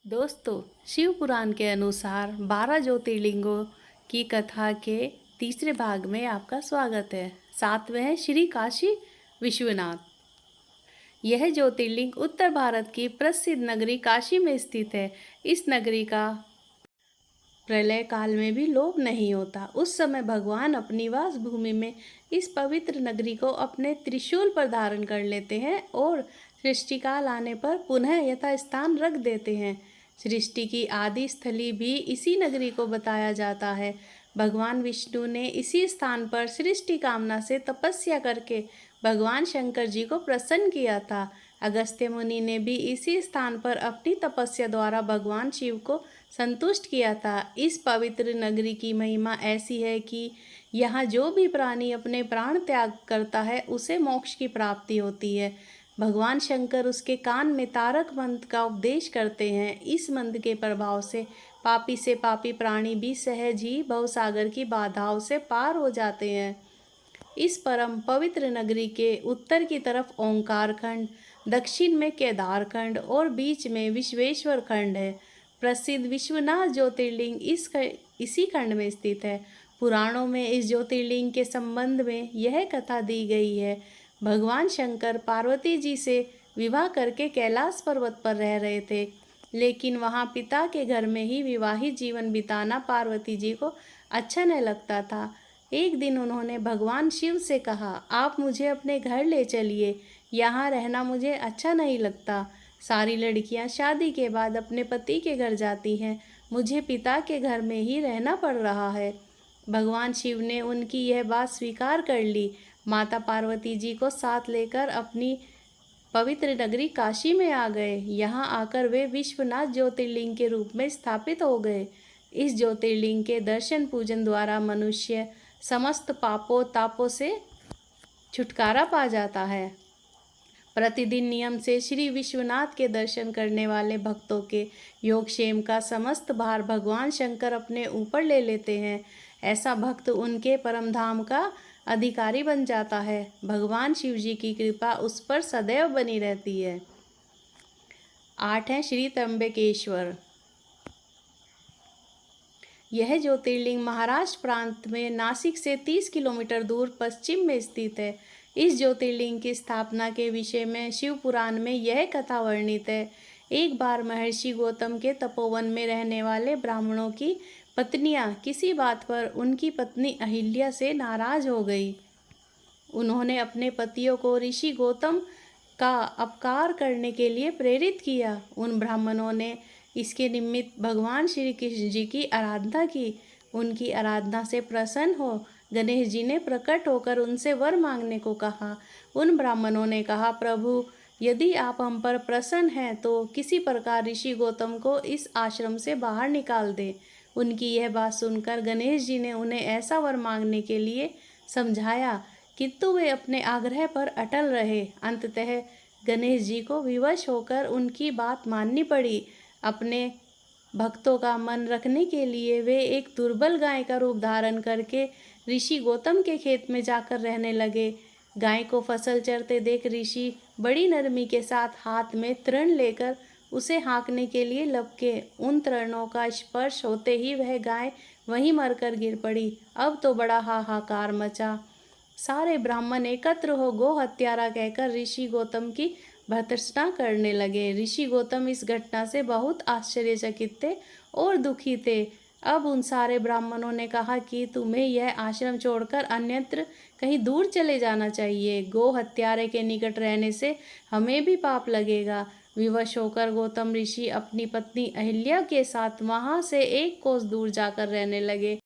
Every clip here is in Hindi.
दोस्तों, शिव पुराण के अनुसार 12 ज्योतिर्लिंगों की कथा के तीसरे भाग में आपका स्वागत है। साथ में है श्री काशी विश्वनाथ। यह ज्योतिर्लिंग उत्तर भारत की प्रसिद्ध नगरी काशी में स्थित है। इस नगरी का प्रलय काल में भी लोप नहीं होता। उस समय भगवान अपनी वास भूमि में इस पवित्र नगरी को अपने त्रिशूल पर धारण कर लेते हैं और सृष्टिकाल आने पर पुनः यथास्थान रख देते हैं। सृष्टि की आदि स्थली भी इसी नगरी को बताया जाता है। भगवान विष्णु ने इसी स्थान पर सृष्टि कामना से तपस्या करके भगवान शंकर जी को प्रसन्न किया था। अगस्त्य मुनि ने भी इसी स्थान पर अपनी तपस्या द्वारा भगवान शिव को संतुष्ट किया था। इस पवित्र नगरी की महिमा ऐसी है कि यहाँ जो भी प्राणी अपने प्राण त्याग करता है उसे मोक्ष की प्राप्ति होती है। भगवान शंकर उसके कान में तारक मंत्र का उपदेश करते हैं। इस मंत्र के प्रभाव से पापी प्राणी भी सहज ही भवसागर की बाधाओं से पार हो जाते हैं। इस परम पवित्र नगरी के उत्तर की तरफ ओंकार खंड, दक्षिण में केदार खंड और बीच में विश्वेश्वर खंड है। प्रसिद्ध विश्वनाथ ज्योतिर्लिंग इसी खंड में स्थित है। पुराणों में इस ज्योतिर्लिंग के संबंध में यह कथा दी गई है। भगवान शंकर पार्वती जी से विवाह करके कैलाश पर्वत पर रह रहे थे, लेकिन वहाँ पिता के घर में ही विवाहित जीवन बिताना पार्वती जी को अच्छा नहीं लगता था। एक दिन उन्होंने भगवान शिव से कहा, आप मुझे अपने घर ले चलिए, यहाँ रहना मुझे अच्छा नहीं लगता। सारी लड़कियाँ शादी के बाद अपने पति के घर जाती हैं, मुझे पिता के घर में ही रहना पड़ रहा है। भगवान शिव ने उनकी यह बात स्वीकार कर ली। माता पार्वती जी को साथ लेकर अपनी पवित्र नगरी काशी में आ गए। यहाँ आकर वे विश्वनाथ ज्योतिर्लिंग के रूप में स्थापित हो गए। इस ज्योतिर्लिंग के दर्शन पूजन द्वारा मनुष्य समस्त पापों तापों से छुटकारा पा जाता है। प्रतिदिन नियम से श्री विश्वनाथ के दर्शन करने वाले भक्तों के योगक्षेम का समस्त भार भगवान शंकर अपने ऊपर ले लेते हैं। ऐसा भक्त उनके परम धाम का अधिकारी बन जाता है। भगवान शिव जी की कृपा उस पर सदैव बनी रहती है। 8 है श्री त्र्यंबकेश्वर। यह ज्योतिर्लिंग महाराष्ट्र प्रांत में नासिक से 30 किलोमीटर दूर पश्चिम में स्थित है। इस ज्योतिर्लिंग की स्थापना के विषय में शिव पुराण में यह कथा वर्णित है। एक बार महर्षि गौतम के तपोवन में रहने वाले ब्राह्मणों की पत्नियां किसी बात पर उनकी पत्नी अहिल्या से नाराज हो गई। उन्होंने अपने पतियों को ऋषि गौतम का अपकार करने के लिए प्रेरित किया। उन ब्राह्मणों ने इसके निमित्त भगवान श्री कृष्ण जी की आराधना की। उनकी आराधना से प्रसन्न हो गणेश जी ने प्रकट होकर उनसे वर मांगने को कहा। उन ब्राह्मणों ने कहा, प्रभु, यदि आप हम पर प्रसन्न हैं तो किसी प्रकार ऋषि गौतम को इस आश्रम से बाहर निकाल दें। उनकी यह बात सुनकर गणेश जी ने उन्हें ऐसा वर मांगने के लिए समझाया, किंतु वे अपने आग्रह पर अटल रहे। अंततः गणेश जी को विवश होकर उनकी बात माननी पड़ी। अपने भक्तों का मन रखने के लिए वे एक दुर्बल गाय का रूप धारण करके ऋषि गौतम के खेत में जाकर रहने लगे। गाय को फसल चरते देख ऋषि बड़ी नरमी के साथ हाथ में तृण लेकर उसे हाँकने के लिए लपके। उन तृणों का स्पर्श होते ही वह गाय वहीं मरकर गिर पड़ी। अब तो बड़ा हाहाकार मचा। सारे ब्राह्मण एकत्र हो गो हत्यारा कहकर ऋषि गौतम की भर्त्सना करने लगे। ऋषि गौतम इस घटना से बहुत आश्चर्यचकित थे और दुखी थे। अब उन सारे ब्राह्मणों ने कहा कि तुम्हें यह आश्रम छोड़कर अन्यत्र कहीं दूर चले जाना चाहिए। गो हत्यारे के निकट रहने से हमें भी पाप लगेगा। विवश होकर गौतम ऋषि अपनी पत्नी अहिल्या के साथ वहां से 1 कोस दूर जाकर रहने लगे,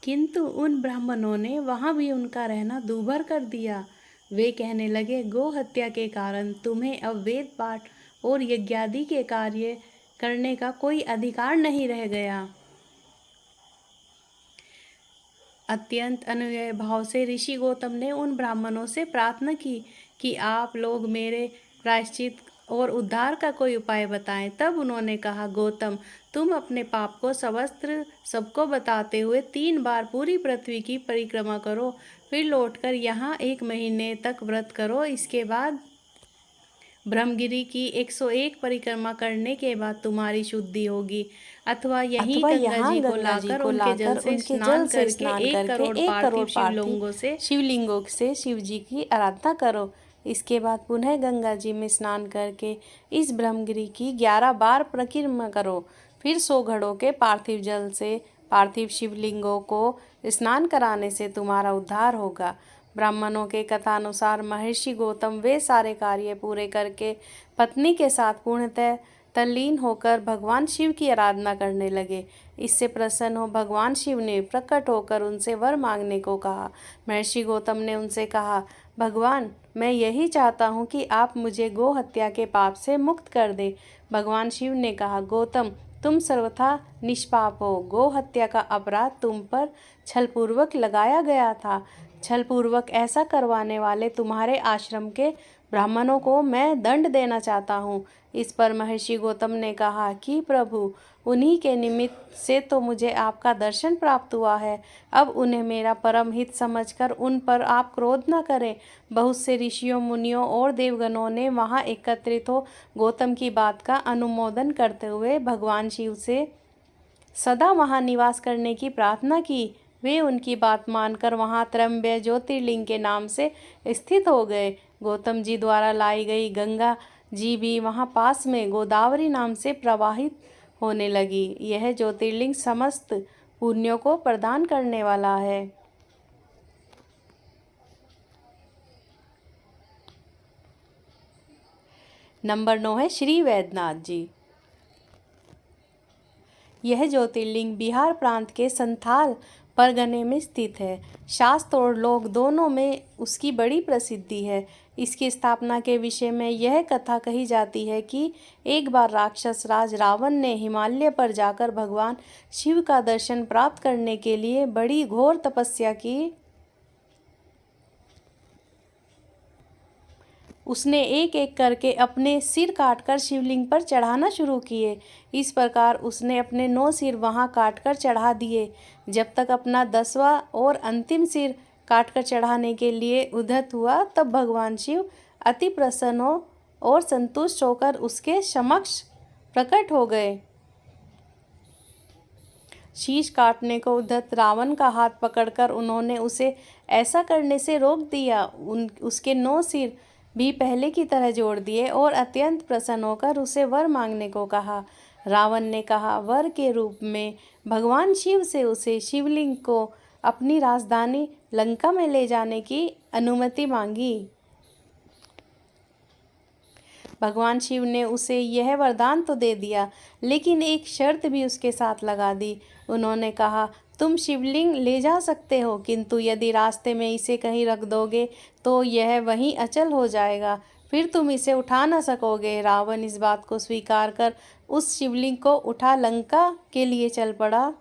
किंतु उन ब्राह्मणों ने वहां भी उनका रहना दूभर कर दिया। वे कहने लगे, गो हत्या के कारण तुम्हें अब वेद पाठ और यज्ञादि के कार्य करने का कोई अधिकार नहीं रह गया। अत्यंत अनुनय भाव से ऋषि गौतम ने उन ब्राह्मणों से प्रार्थना की कि आप लोग मेरे प्रायश्चित और उद्धार का कोई उपाय बताएं। तब उन्होंने कहा, गौतम, तुम अपने पाप को सवस्त्र सबको बताते हुए 3 बार पूरी पृथ्वी की परिक्रमा करो, फिर लौटकर यहाँ 1 महीने तक व्रत करो। इसके बाद ब्रह्मगिरि की 101 परिक्रमा करने के बाद तुम्हारी शुद्धि होगी, अथवा यहीं गंगा जी को लाकर उनके जल से स्नान करके 1 करोड़ पार्थिव शिवलिंगों से शिव जी की आराधना करो। इसके बाद पुनः गंगा जी में स्नान करके इस ब्रह्मगिरि की 11 बार परिक्रमा करो। फिर 100 घड़ों के पार्थिव जल से पार्थिव शिवलिंगों को स्नान कराने से तुम्हारा उद्धार होगा। ब्राह्मणों के कथानुसार महर्षि गौतम वे सारे कार्य पूरे करके पत्नी के साथ पूर्णतः तल्लीन होकर भगवान शिव की आराधना करने लगे। इससे प्रसन्न हो भगवान शिव ने प्रकट होकर उनसे वर मांगने को कहा। महर्षि गौतम ने उनसे कहा, भगवान, मैं यही चाहता हूँ कि आप मुझे गो हत्या के पाप से मुक्त कर दे। भगवान शिव ने कहा, गौतम, तुम सर्वथा निष्पाप हो। गो हत्या का अपराध तुम पर छलपूर्वक लगाया गया था। छलपूर्वक ऐसा करवाने वाले तुम्हारे आश्रम के ब्राह्मणों को मैं दंड देना चाहता हूँ। इस पर महर्षि गौतम ने कहा कि प्रभु, उन्हीं के निमित्त से तो मुझे आपका दर्शन प्राप्त हुआ है। अब उन्हें मेरा परम हित समझकर उन पर आप क्रोध न करें। बहुत से ऋषियों, मुनियों और देवगणों ने वहां एकत्रित हो गौतम की बात का अनुमोदन करते हुए भगवान शिव से सदा वहां निवास करने की प्रार्थना की। वे उनकी बात मानकर वहां त्रयंबक ज्योतिर्लिंग के नाम से स्थित हो गए। गौतम जी द्वारा लाई गई गंगा जी भी वहां पास में गोदावरी नाम से प्रवाहित होने लगी। यह ज्योतिर्लिंग समस्त पुण्यों को प्रदान करने वाला है। नंबर 9 है श्री वैद्यनाथ जी। यह ज्योतिर्लिंग बिहार प्रांत के संथाल परगने में स्थित है। शास्त्र और लोक दोनों में उसकी बड़ी प्रसिद्धि है। इसकी स्थापना के विषय में यह कथा कही जाती है कि एक बार राक्षस राज रावण ने हिमालय पर जाकर भगवान शिव का दर्शन प्राप्त करने के लिए बड़ी घोर तपस्या की। उसने एक एक करके अपने सिर काटकर शिवलिंग पर चढ़ाना शुरू किए। इस प्रकार उसने अपने 9 सिर वहां काटकर चढ़ा दिए। जब तक अपना 10वां और अंतिम सिर काटकर चढ़ाने के लिए उद्यत हुआ, तब भगवान शिव अति प्रसन्न हो और संतुष्ट होकर उसके समक्ष प्रकट हो गए। शीश काटने को उद्यत रावण का हाथ पकड़कर उन्होंने उसे ऐसा करने से रोक दिया। उसके 9 सिर भी पहले की तरह जोड़ दिए और अत्यंत प्रसन्न होकर उसे वर मांगने को कहा। रावण ने कहा, वर के रूप में भगवान शिव से उसे शिवलिंग को अपनी राजधानी लंका में ले जाने की अनुमति मांगी। भगवान शिव ने उसे यह वरदान तो दे दिया, लेकिन एक शर्त भी उसके साथ लगा दी। उन्होंने कहा, तुम शिवलिंग ले जा सकते हो, किंतु यदि रास्ते में इसे कहीं रख दोगे तो यह वहीं अचल हो जाएगा, फिर तुम इसे उठा न सकोगे। रावण इस बात को स्वीकार कर उस शिवलिंग को उठा लंका के लिए चल पड़ा।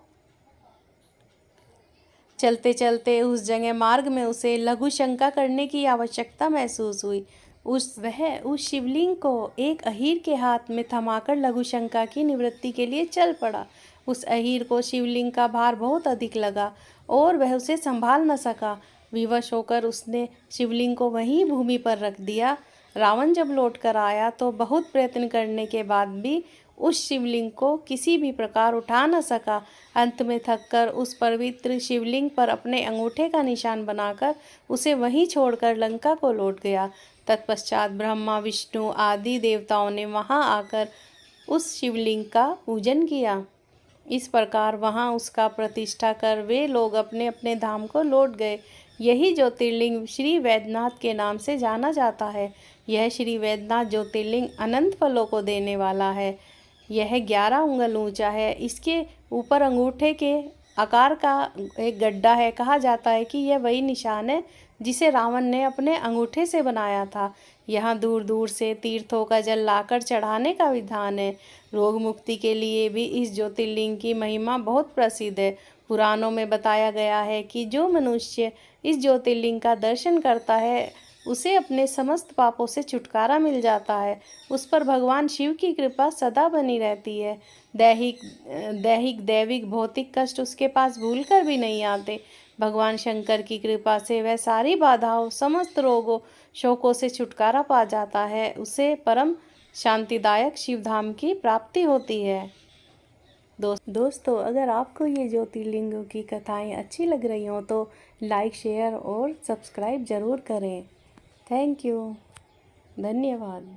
चलते चलते उस जगह मार्ग में उसे लघु शंका करने की आवश्यकता महसूस हुई। वह उस शिवलिंग को एक अहीर के हाथ में थमाकर लघु शंका की निवृत्ति के लिए चल पड़ा। उस अहीर को शिवलिंग का भार बहुत अधिक लगा और वह उसे संभाल न सका। विवश होकर उसने शिवलिंग को वहीं भूमि पर रख दिया। रावण जब लौट कर आया तो बहुत प्रयत्न करने के बाद भी उस शिवलिंग को किसी भी प्रकार उठा न सका। अंत में थककर उस पवित्र शिवलिंग पर अपने अंगूठे का निशान बनाकर उसे वहीं छोड़कर लंका को लौट गया। तत्पश्चात ब्रह्मा, विष्णु आदि देवताओं ने वहां आकर उस शिवलिंग का पूजन किया। इस प्रकार वहां उसका प्रतिष्ठा कर वे लोग अपने अपने धाम को लौट गए। यही ज्योतिर्लिंग श्री वैद्यनाथ के नाम से जाना जाता है। यह श्री वैद्यनाथ ज्योतिर्लिंग अनंत फलों को देने वाला है। यह 11 उंगल ऊंचा है। इसके ऊपर अंगूठे के आकार का एक गड्ढा है। कहा जाता है कि यह वही निशान है जिसे रावण ने अपने अंगूठे से बनाया था। यहाँ दूर दूर से तीर्थों का जल लाकर चढ़ाने का विधान है। रोग मुक्ति के लिए भी इस ज्योतिर्लिंग की महिमा बहुत प्रसिद्ध है। पुराणों में बताया गया है कि जो मनुष्य इस ज्योतिर्लिंग का दर्शन करता है उसे अपने समस्त पापों से छुटकारा मिल जाता है। उस पर भगवान शिव की कृपा सदा बनी रहती है। दैहिक दैविक भौतिक कष्ट उसके पास भूलकर भी नहीं आते। भगवान शंकर की कृपा से वह सारी बाधाओं, समस्त रोगों, शोकों से छुटकारा पा जाता है। उसे परम शांतिदायक शिवधाम की प्राप्ति होती है। दोस्तों, अगर आपको ये ज्योतिर्लिंगों की कथाएं अच्छी लग रही हों तो लाइक, शेयर और सब्सक्राइब ज़रूर करें। Thank you. धन्यवाद।